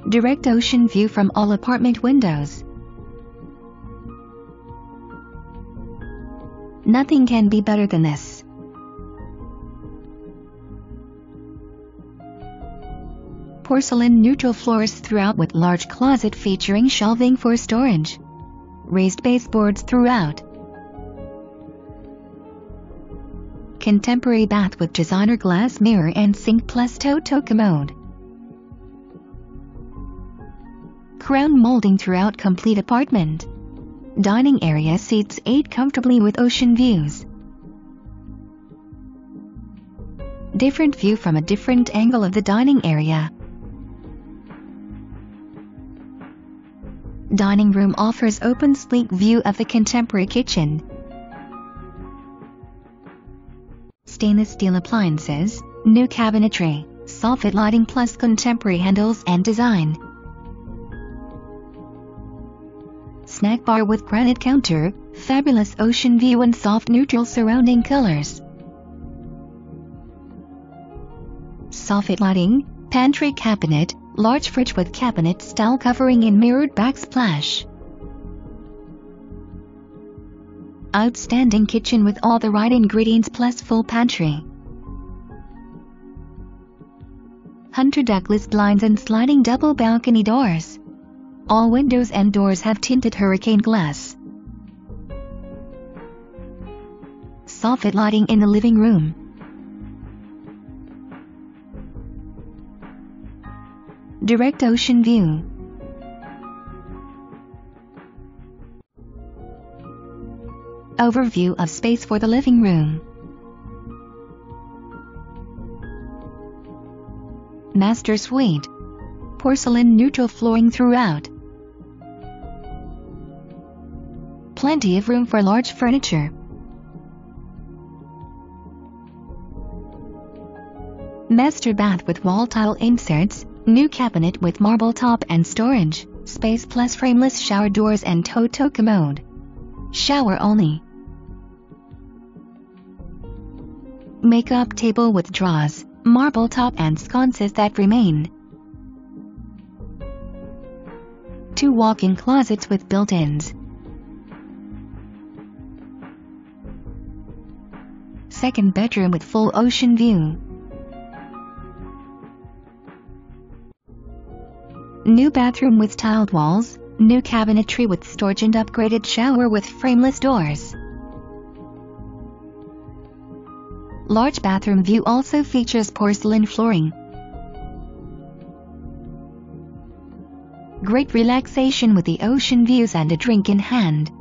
Direct ocean view from all apartment windows. Nothing can be better than this. Porcelain neutral floors throughout with large closet featuring shelving for storage. Raised baseboards throughout. Contemporary bath with designer glass mirror and sink plus toto commode. Crown molding throughout complete apartment. Dining area seats 8 comfortably with ocean views. Different view from a different angle of the dining area. Dining room offers open sleek view of the contemporary kitchen. Stainless steel appliances, new cabinetry, soffit lighting plus contemporary handles and design. Snack bar with granite counter, fabulous ocean view and soft neutral surrounding colors. Soffit lighting, pantry cabinet, large fridge with cabinet style covering in mirrored backsplash. Outstanding kitchen with all the right ingredients plus full pantry. Hunter Douglas blinds and sliding double balcony doors. All windows and doors have tinted hurricane glass. Soffit lighting in the living room. Direct ocean view. Overview of space for the living room. Master suite. Porcelain neutral flooring throughout. Plenty of room for large furniture. Master bath with wall tile inserts, new cabinet with marble top and storage, space plus frameless shower doors and toto commode. Shower only. Makeup table with drawers, marble top and sconces that remain. 2 walk-in closets with built-ins. Second bedroom with full ocean view. New bathroom with tiled walls, new cabinetry with storage and upgraded shower with frameless doors. Large bathroom view also features porcelain flooring. Great relaxation with the ocean views and a drink in hand.